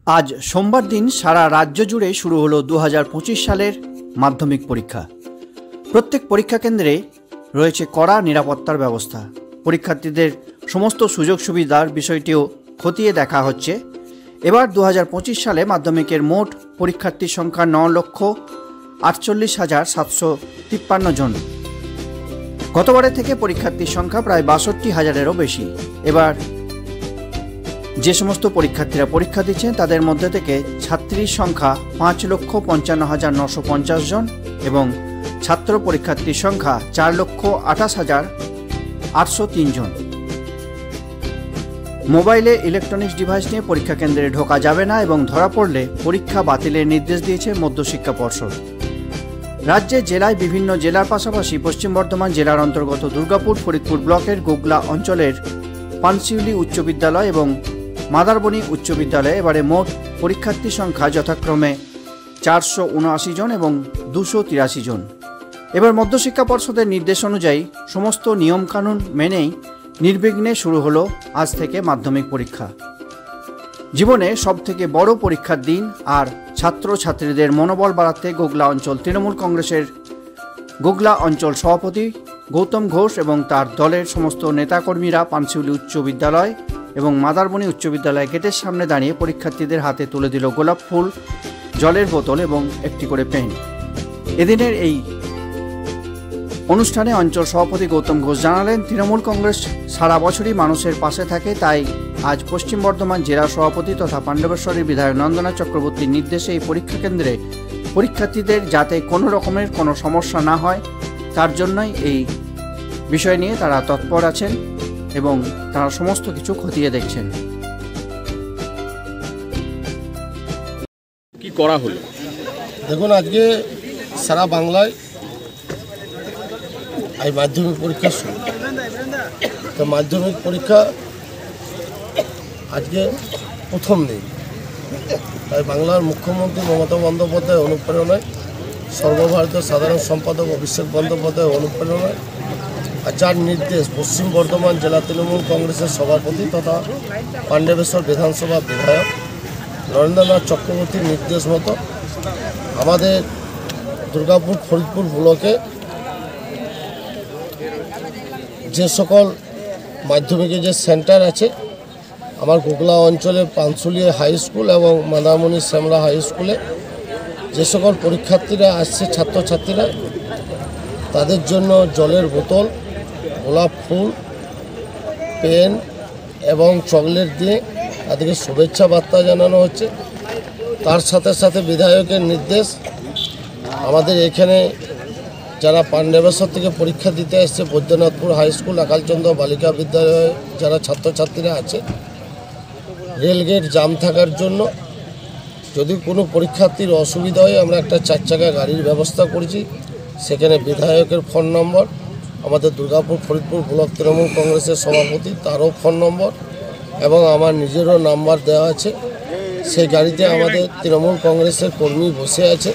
আজ সোমবার দিন সারা রাজ্য জুড়ে শুরু হলো 2025 সালের মাধ্যমিক পরীক্ষা। প্রত্যেক পরীক্ষা কেন্দ্রে রয়েছে কড়া নিরাপত্তার ব্যবস্থা। পরীক্ষার্থীদের সমস্ত সুযোগ সুবিধার বিষয়টিও খতিয়ে দেখা হচ্ছে। এবার 2025 সালে মাধ্যমিকের মোট পরীক্ষার্থীর সংখ্যা 9,48,753 জন। গতবারের থেকে পরীক্ষার্থীর সংখ্যা প্রায় 62,000-এরও বেশি। এবার যে সমস্ত পরীক্ষার্থীরা পরীক্ষা দিচ্ছেন তাদের মধ্যে থেকে ছাত্রীর সংখ্যা 5,55,950 জন এবং ছাত্র পরীক্ষার্থীর সংখ্যা 4,28,803 জন। মোবাইলে ইলেকট্রনিক্স ডিভাইস নিয়ে পরীক্ষা কেন্দ্রে ঢোকা যাবে না এবং ধরা পড়লে পরীক্ষা বাতিলের নির্দেশ দিয়েছে মধ্যশিক্ষা পর্ষদ। রাজ্যের জেলায় বিভিন্ন জেলার পাশাপাশি পশ্চিম বর্ধমান জেলার অন্তর্গত দুর্গাপুর ফরিদপুর ব্লকের গোগলা অঞ্চলের পানশিউলি উচ্চ বিদ্যালয় এবং মাদারবনি উচ্চ বিদ্যালয়ে এবারে মোট পরীক্ষার্থীর সংখ্যা যথাক্রমে 479 জন এবং 283 জন। এবার মধ্যশিক্ষা পর্ষদের নির্দেশ অনুযায়ী সমস্ত নিয়মকানুন মেনেই নির্বিঘ্নে শুরু হলো আজ থেকে মাধ্যমিক পরীক্ষা। জীবনে সবথেকে বড় পরীক্ষার দিন আর ছাত্রছাত্রীদের মনোবল বাড়াতে গোগলা অঞ্চল তৃণমূল কংগ্রেসের গোগলা অঞ্চল সভাপতি গৌতম ঘোষ এবং তার দলের সমস্ত নেতাকর্মীরা পানশিউলি উচ্চ বিদ্যালয় এবং মাদারবনি উচ্চ বিদ্যালয় গেটের সামনে দাঁড়িয়ে পরীক্ষার্থীদের হাতে তুলে দিল গোলাপ ফুল, জলের বোতল এবং একটি করে পেন। এদিনের এই অনুষ্ঠানে অঞ্চল সভাপতি গৌতম ঘোষ জানালেন, তৃণমূল কংগ্রেস সারা বছরই মানুষের পাশে থাকে, তাই আজ পশ্চিম বর্ধমান জেলা সভাপতি তথা পাণ্ডবেশ্বরীর বিধায়ক নন্দনা চক্রবর্তীর নির্দেশে এই পরীক্ষা কেন্দ্রে পরীক্ষার্থীদের যাতে কোনো রকমের কোনো সমস্যা না হয় তার জন্যই এই বিষয় নিয়ে তারা তৎপর আছেন এবং তারা সমস্ত কিছু খতিয়ে দেখছেন। কি করা হলো? দেখুন, আজকে সারা বাংলায় এই মাধ্যমিক পরীক্ষা শুরু। তো মাধ্যমিক পরীক্ষা আজকে প্রথম দিন, তাই বাংলার মুখ্যমন্ত্রী মমতা বন্দ্যোপাধ্যায় অনুপ্রেরণায়, সর্বভারতীয় সাধারণ সম্পাদক অভিষেক বন্দ্যোপাধ্যায় অনুপ্রেরণায় আর যার নির্দেশ পশ্চিম বর্ধমান জেলা তৃণমূল কংগ্রেসের সভাপতি তথা পাণ্ডবেশ্বর বিধানসভা বিধায়ক নরেন্দ্রনাথ চক্রবর্তীর নির্দেশ মতো আমাদের দুর্গাপুর ফরিদপুর ব্লকে যে সকল মাধ্যমিকের যে সেন্টার আছে, আমার গোগলা অঞ্চলে পানশিউলি হাই স্কুল এবং মাদারমণি শ্যামলা হাই স্কুলে যে সকল পরীক্ষার্থীরা আসছে, ছাত্রছাত্রীরা, তাদের জন্য জলের বোতল, গোলাপ ফুল, পেন এবং চকলেট দিয়ে তাদেরকে শুভেচ্ছা বার্তা জানানো হচ্ছে। তার সাথে সাথে বিধায়কের নির্দেশ, আমাদের এখানে যারা পাণ্ডবেশ্বর থেকে পরীক্ষা দিতে এসছে বৈদ্যনাথপুর হাই স্কুল, আকালচন্দ্র বালিকা বিদ্যালয়ে যারা ছাত্রছাত্রীরা আছে, রেলগেট জাম থাকার জন্য যদি কোনো পরীক্ষার্থীর অসুবিধা হয় আমরা একটা 4 চাকা গাড়ির ব্যবস্থা করেছি। সেখানে বিধায়কের ফোন নম্বর, আমাদের দুর্গাপুর ফরিদপুর ব্লক তৃণমূল কংগ্রেসের সভাপতি তারও ফোন নম্বর এবং আমার নিজেরও নাম্বার দেওয়া আছে। সেই গাড়িতে আমাদের তৃণমূল কংগ্রেসের কর্মী বসে আছে।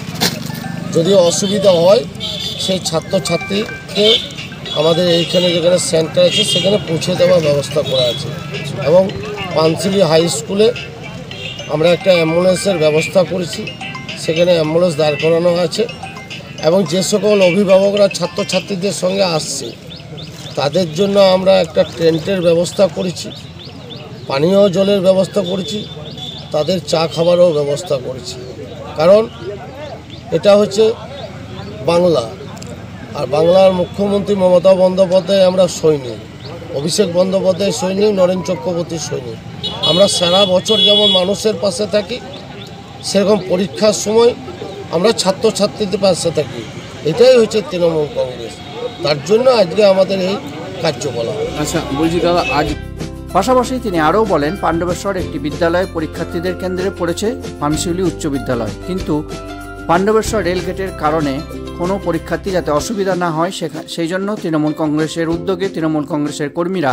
যদি অসুবিধা হয় সেই ছাত্রছাত্রীকে আমাদের এইখানে যেখানে সেন্টার আছে সেখানে পৌঁছে দেওয়ার ব্যবস্থা করা আছে এবং পানশিউলি হাই স্কুলে আমরা একটা অ্যাম্বুলেন্সের ব্যবস্থা করেছি, সেখানে অ্যাম্বুলেন্স দাঁড় করানো আছে এবং যে সকল অভিভাবকরা ছাত্রছাত্রীদের সঙ্গে আসছে তাদের জন্য আমরা একটা টেন্টের ব্যবস্থা করেছি, পানীয় জলের ব্যবস্থা করেছি, তাদের চা খাবারও ব্যবস্থা করেছি। কারণ এটা হচ্ছে বাংলা, আর বাংলার মুখ্যমন্ত্রী মমতা বন্দ্যোপাধ্যায় আমরা সৈনিক, অভিষেক বন্দ্যোপাধ্যায় সৈনিক, নরেন চক্রবর্তীর সৈনিক। আমরা সারা বছর যেমন মানুষের পাশে থাকি, সেরকম পরীক্ষার সময় আমরা ছাত্রছাত্রীদের পাশে থাকি। এটাই হচ্ছে তৃণমূল কংগ্রেস, তার জন্য আজকে আমাদের এই কার্যকলাপ। আচ্ছা, বলছি দাদা, আজ পাশাপাশি তিনি আরও বলেন, পাণ্ডবেশ্বর একটি বিদ্যালয়ে পরীক্ষার্থীদের কেন্দ্রে পড়েছে পানশিউলি উচ্চ বিদ্যালয়, কিন্তু পাণ্ডবেশ্বর রেলগেটের কারণে কোনো পরীক্ষার্থী যাতে অসুবিধা না হয় সেই জন্য তৃণমূল কংগ্রেসের উদ্যোগে তৃণমূল কংগ্রেসের কর্মীরা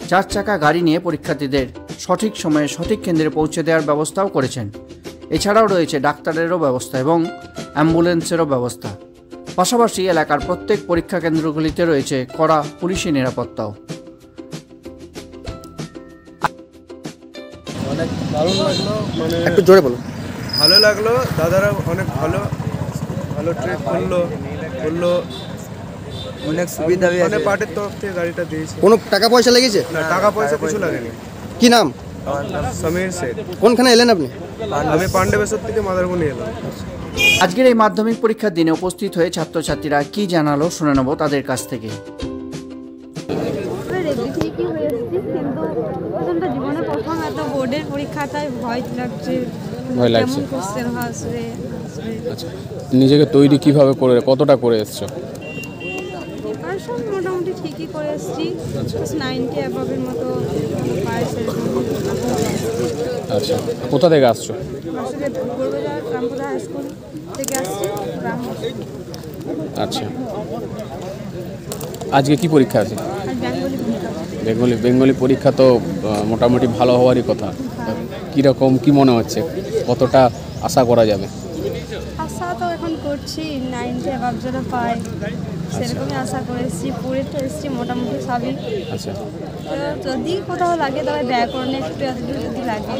4 চাকা গাড়ি নিয়ে পরীক্ষার্থীদের সঠিক সময়ে সঠিক কেন্দ্রে পৌঁছে দেওয়ার ব্যবস্থাও করেছেন। এছাড়াও রয়েছে ডাক্তারেরও ব্যবস্থা এবং অ্যাম্বুলেন্সেরও ব্যবস্থা। পাশাপাশি এলাকার প্রত্যেক পরীক্ষা কেন্দ্রগুলিতে রয়েছে কড়া পুলিশি নিরাপত্তাও। অনেক দারুণ লাগলো। মানে একটু জোরে বলো। ভালো লাগলো, দাদারা অনেক ভালো ভালো ট্রিপ করলো, অনেক সুবিধা মানে হয়েছে। পার্টির তরফ থেকে গাড়িটা দিয়েছে। কোনো টাকা পয়সা লেগেছে? না, টাকা পয়সা কিছু লাগেনি। কি নাম? সমীর শেখ। কোনখানে এলেন আপনি? আমি পাণ্ডবেশ্বর থেকে মাদারমণি এলাম। আজকের এই মাধ্যমিক পরীক্ষার দিনে উপস্থিত হয়ে ছাত্রছাত্রীরা কি জানালো শুনে নেব তাদের কাছ থেকে। রেডি ঠিকই হয়ে এসেছি, কিন্তু প্রথমটা জীবনে প্রথম এত বোর্ডের পরীক্ষাটাই ভয় লাগছে। কেমন কোশ্চেন আসবে। আচ্ছা, নিজেকে তৈরি কিভাবে করে, কতটা করে এসছো? প্রিপারেশন মোটামুটি ঠিকই করে এসেছি, 90 অ্যাবাভের মতো পাই সেরকম। আচ্ছা, কোথা থেকে আসছো? আসলে পূর্ববাজার রামপুরা হাই স্কুল থেকে আসছি। আচ্ছা, আজকে কি পরীক্ষা আছে? আর বেঙ্গলি পরীক্ষা। বেঙ্গলি পরীক্ষা তো মোটামুটি ভালো হওয়ারই কথা। কীরকম কি মনে হচ্ছে, কতটা আশা করা যাবে? আশা তো এখন করছি 90 অ্যাবাভ যেন পাই সেরকমই আশা করে এসেছি। পড়ে তো এসেছি মোটামুটি সবই। আচ্ছা, তো যদি কোথাও লাগে তবে ব্যাকরণে একটু এতটুকু যদি লাগে।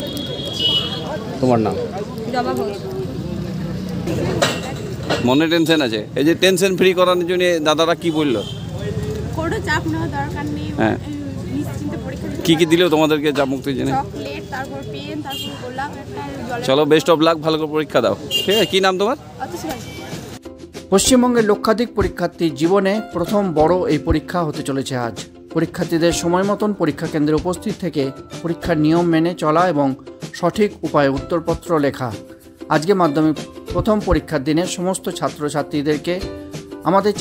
তোমার নাম? জবা ঘোষ। মনে টেনশন আছে, এই যে টেনশন ফ্রি করানোর জন্য দাদারা কি বললো? কোনো চাপ নেওয়ার দরকার নেই, হ্যাঁ। নিশ্চিন্তে পরীক্ষা দিতে কি কি দিল তোমাদেরকে চাপ মুক্তি জেনে? চকলেট, তারপর পেন, তারপর গোলাপ, একটা জলের চলো, বেস্ট অফ লাক, ভালো করে পরীক্ষা দাও। ঠিক আছে, কি নাম তোমার? অথচ পশ্চিমবঙ্গের লক্ষাধিক পরীক্ষার্থীর জীবনে প্রথম বড় এই পরীক্ষা হতে চলেছে আজ। পরীক্ষার্থীদের সময় মতন পরীক্ষা কেন্দ্রে উপস্থিত থেকে পরীক্ষার নিয়ম মেনে চলা এবং সঠিক উপায়ে উত্তরপত্র লেখা। আজকে মাধ্যমিক প্রথম পরীক্ষার দিনে সমস্ত ছাত্রছাত্রীদেরকে আমাদের